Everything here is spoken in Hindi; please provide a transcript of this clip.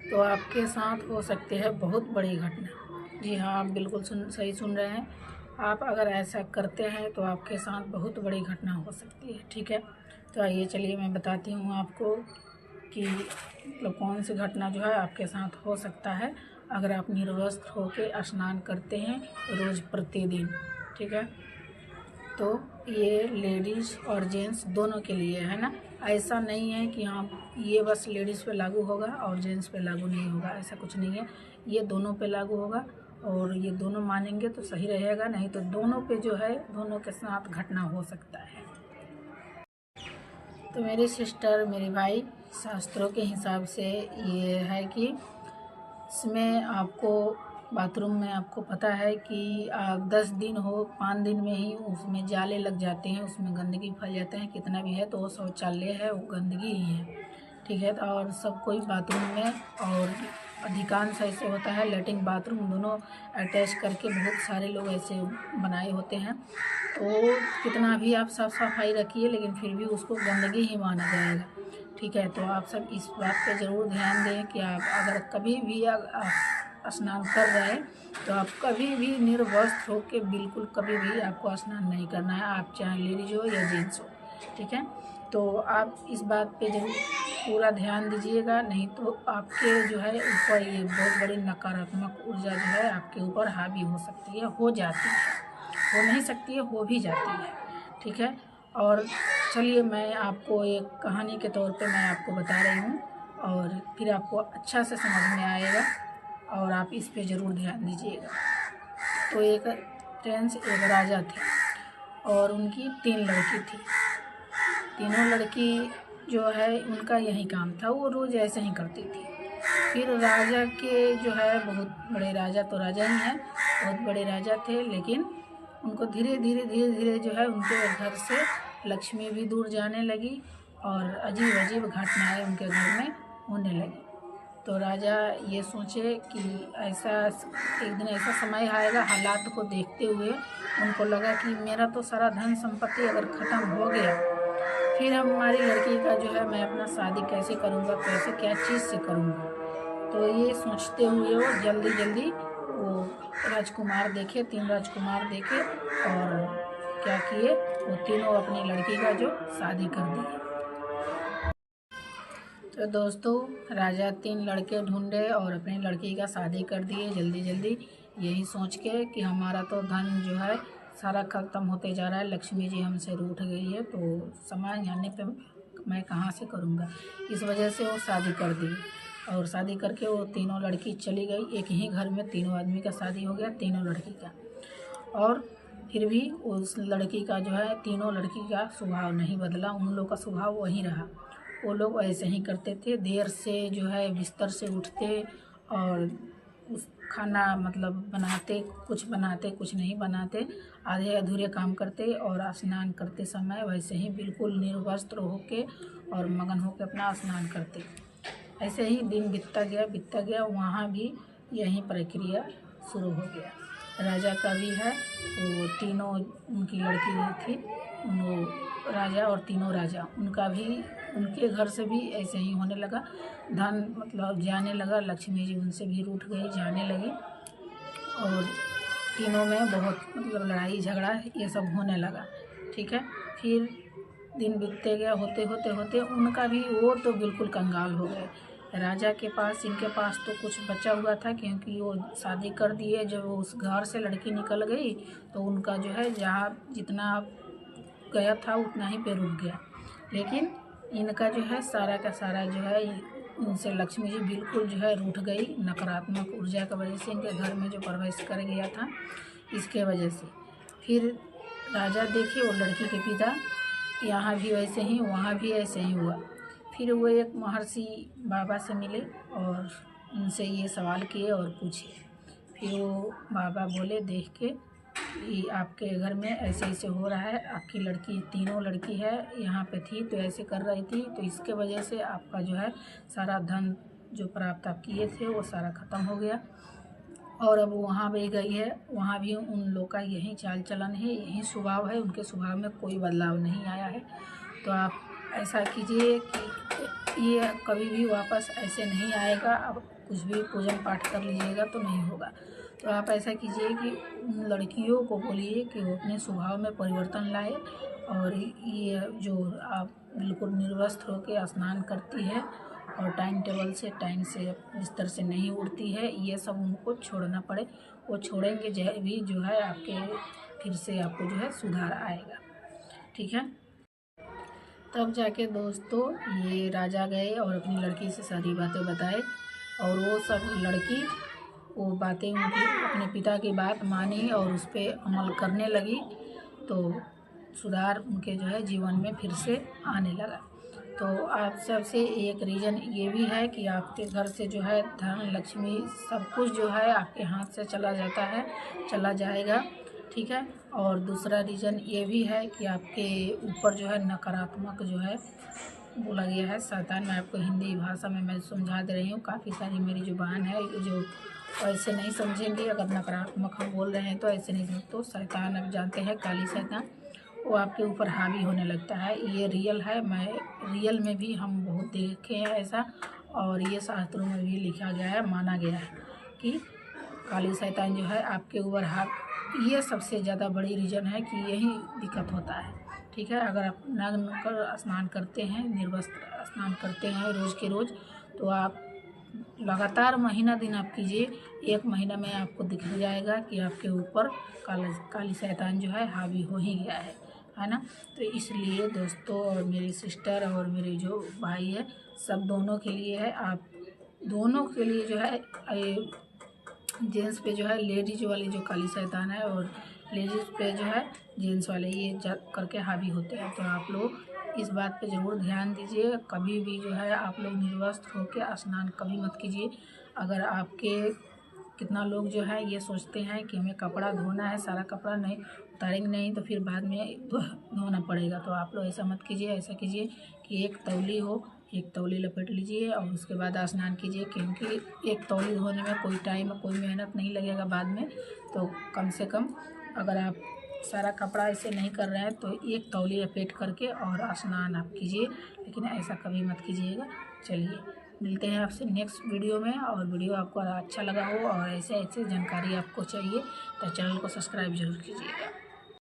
तो आपके साथ हो सकती है बहुत बड़ी घटना। जी हाँ, आप बिल्कुल सही सुन रहे हैं। आप अगर ऐसा करते हैं तो आपके साथ बहुत बड़ी घटना हो सकती है। ठीक है, तो आइए चलिए मैं बताती हूँ आपको कि मतलब कौन सी घटना जो है आपके साथ हो सकता है अगर आप निर्वस्त्र होकर स्नान करते हैं रोज़ प्रतिदिन। ठीक है, तो ये लेडीज़ और जेंट्स दोनों के लिए है ना। ऐसा नहीं है कि हाँ ये बस लेडीज़ पे लागू होगा और जेंट्स पे लागू नहीं होगा, ऐसा कुछ नहीं है। ये दोनों पे लागू होगा और ये दोनों मानेंगे तो सही रहेगा, नहीं तो दोनों पे जो है दोनों के साथ घटना हो सकता है। तो मेरी सिस्टर, मेरे भाई, शास्त्रों के हिसाब से ये है कि इसमें आपको बाथरूम में आपको पता है कि 10 दिन हो 5 दिन में ही उसमें जाले लग जाते हैं, उसमें गंदगी फैल जाते हैं। कितना भी है तो वो शौचालय है, वो गंदगी ही है। ठीक है, तो और सब कोई बाथरूम में, और अधिकांश ऐसे होता है लैट्रिन बाथरूम दोनों अटैच करके बहुत सारे लोग ऐसे बनाए होते हैं। तो कितना भी आप साफ सफाई रखिए लेकिन फिर भी उसको गंदगी ही माना जाएगा। ठीक है, तो आप सब इस बात पे ज़रूर ध्यान दें कि आप अगर कभी भी स्नान कर रहे हैं तो आप कभी भी निर्वस्त्र होकर बिल्कुल कभी भी आपको स्नान नहीं करना है, आप चाहे लेडीज हो या जेंट्स हो। ठीक है, तो आप इस बात पे जरूर पूरा ध्यान दीजिएगा, नहीं तो आपके जो है ऊपर ये बहुत बड़ी नकारात्मक ऊर्जा जो है आपके ऊपर हावी हो सकती है, हो जाती है, हो नहीं सकती है, हो भी जाती है। ठीक है, और चलिए मैं आपको एक कहानी के तौर पे मैं आपको बता रही हूँ और फिर आपको अच्छा से समझ में आएगा और आप इस पे ज़रूर ध्यान दीजिएगा। तो एक राजा थे और उनकी 3 लड़की थी। तीनों लड़की जो है उनका यही काम था, वो रोज़ ऐसे ही करती थी। फिर राजा के जो है, बहुत बड़े राजा तो राजा ही हैं, बहुत बड़े राजा थे, लेकिन उनको धीरे धीरे जो है उनके घर से लक्ष्मी भी दूर जाने लगी और अजीब अजीब घटनाएं उनके घर में होने लगी। तो राजा ये सोचे कि ऐसा एक दिन ऐसा समय आएगा, हालात को देखते हुए उनको लगा कि मेरा तो सारा धन संपत्ति अगर ख़त्म हो गया, फिर हमारी लड़की का जो है मैं अपना शादी कैसे करूँगा, कैसे क्या चीज़ से करूँगा। तो ये सोचते हुए वो जल्दी वो राजकुमार देखे, 3 राजकुमार देखे और क्या किए, वो तीनों अपनी लड़की का जो शादी कर दिए। तो दोस्तों राजा 3 लड़के ढूंढे और अपनी लड़की का शादी कर दिए जल्दी, यही सोच के कि हमारा तो धन जो है सारा ख़त्म होते जा रहा है, लक्ष्मी जी हमसे रूठ गई है, तो समय आने पे मैं कहाँ से करूँगा। इस वजह से वो शादी कर दी और शादी करके वो तीनों लड़की चली गई। एक ही घर में तीनों आदमी का शादी हो गया, तीनों लड़की का। और फिर भी उस लड़की का जो है, तीनों लड़की का स्वभाव नहीं बदला, उन लोग का स्वभाव वही रहा। वो लोग ऐसे ही करते थे, देर से जो है बिस्तर से उठते और उस खाना मतलब बनाते कुछ नहीं बनाते, आधे अधूरे काम करते और स्नान करते समय वैसे ही बिल्कुल निर्वस्त्र होके और मगन होकर अपना स्नान करते। ऐसे ही दिन बीतता गया, वहाँ भी यही प्रक्रिया शुरू हो गया। राजा का भी है, वो तीनों उनकी लड़की थी, वो राजा और तीनों राजा, उनका भी उनके घर से भी ऐसे ही होने लगा। धन मतलब जाने लगा, लक्ष्मी जी उनसे भी रूठ गई, जाने लगी और तीनों में बहुत मतलब लड़ाई झगड़ा ये सब होने लगा। ठीक है, फिर दिन बीतते गया, होते उनका भी, वो तो बिल्कुल कंगाल हो गए। राजा के पास, इनके पास तो कुछ बचा हुआ था क्योंकि वो शादी कर दिए। जब उस घर से लड़की निकल गई तो उनका जो है जहाँ जितना गया था उतना ही पे रुक गया, लेकिन इनका जो है सारा का सारा जो है इनसे लक्ष्मी जी बिल्कुल जो है रूठ गई। नकारात्मक ऊर्जा की वजह से इनके घर में जो प्रवेश कर गया था, इसके वजह से फिर राजा देखे वो लड़की के पिता, यहाँ भी वैसे ही वहाँ भी ऐसे ही हुआ। फिर वो एक महर्षि बाबा से मिले और उनसे ये सवाल किए और पूछे। फिर वो बाबा बोले, देख के कि आपके घर में ऐसे हो रहा है, आपकी लड़की, तीनों लड़की है यहाँ पे थी तो ऐसे कर रही थी, तो इसके वजह से आपका जो है सारा धन जो प्राप्त आप किए थे वो सारा ख़त्म हो गया। और अब वहाँ भी गई है, वहाँ भी उन लोग का यही चाल चलन है, यही स्वभाव है, उनके स्वभाव में कोई बदलाव नहीं आया है। तो आप ऐसा कीजिए कि ये कभी भी वापस ऐसे नहीं आएगा। अब कुछ भी पूजन पाठ कर लीजिएगा तो नहीं होगा। तो आप ऐसा कीजिए कि उन लड़कियों को बोलिए कि वो अपने स्वभाव में परिवर्तन लाए, और ये जो आप बिल्कुल निर्वस्त्र होकर स्नान करती है और टाइम टेबल से टाइम से बिस्तर से नहीं उठती है, ये सब उनको छोड़ना पड़े। वो छोड़ेंगे जो है आपके फिर से आपको जो है सुधार आएगा। ठीक है। तब जाके दोस्तों ये राजा गए और अपनी लड़की से सारी बातें बताए, और वो सब लड़की वो बातें उनकी अपने पिता की बात मानी और उस पर अमल करने लगी, तो सुधार उनके जो है जीवन में फिर से आने लगा। तो आप सबसे एक रीज़न ये भी है कि आपके घर से जो है धन लक्ष्मी सब कुछ जो है आपके हाथ से चला जाता है, चला जाएगा। ठीक है। और दूसरा रीज़न ये भी है कि आपके ऊपर जो है नकारात्मक जो है बोला गया है शैतान। मैं आपको हिंदी भाषा में मैं समझा दे रही हूँ। काफ़ी सारी मेरी जो बहन है जो ऐसे नहीं समझेंगे, अगर नकारात्मक हम बोल रहे हैं तो ऐसे नहीं समझ। तो शैतान अब जानते हैं, काली शैतान वो आपके ऊपर हावी होने लगता है। ये रियल है, मैं रियल में भी हम बहुत देखे हैं ऐसा, और ये शास्त्रों में भी लिखा गया है, माना गया है कि काली शैतान जो है आपके ऊपर ये सबसे ज़्यादा बड़ी रीज़न है कि यही दिक्कत होता है। ठीक है। अगर आप नग्न कर स्नान करते हैं, निर्वस्त्र स्नान करते हैं रोज़ के रोज़, तो आप लगातार महीना दिन आप कीजिए, 1 महीना में आपको दिख जाएगा कि आपके ऊपर काली शैतान जो है हावी हो ही गया है ना। तो इसलिए दोस्तों, और मेरी सिस्टर और मेरे जो भाई है, सब दोनों के लिए है, आप दोनों के लिए जो है जेंट्स पे जो है लेडीज वाली जो काली शैतान है, और लेडीज पे जो है जेंट्स वाले, ये करके हावी होते हैं। तो आप लोग इस बात पे ज़रूर ध्यान दीजिए। कभी भी जो है आप लोग निर्वस्त्र होकर स्नान कभी मत कीजिए। अगर आपके कितना लोग जो है ये सोचते हैं कि हमें कपड़ा धोना है, सारा कपड़ा नहीं उतारेंगे नहीं तो फिर बाद में धोना पड़ेगा। तो आप लोग ऐसा मत कीजिए। ऐसा कीजिए कि एक तौली हो, एक तौली लपेट लीजिए और उसके बाद स्नान कीजिए, क्योंकि एक तौली धोने में कोई टाइम कोई मेहनत नहीं लगेगा बाद में। तो कम से कम अगर आप सारा कपड़ा ऐसे नहीं कर रहे हैं तो एक तौली लपेट करके और स्नान आप कीजिए, लेकिन ऐसा कभी मत कीजिएगा। चलिए मिलते हैं आपसे नेक्स्ट वीडियो में, और वीडियो आपको अच्छा लगा हो और ऐसे ऐसे जानकारी आपको चाहिए तो चैनल को सब्सक्राइब जरूर कीजिएगा।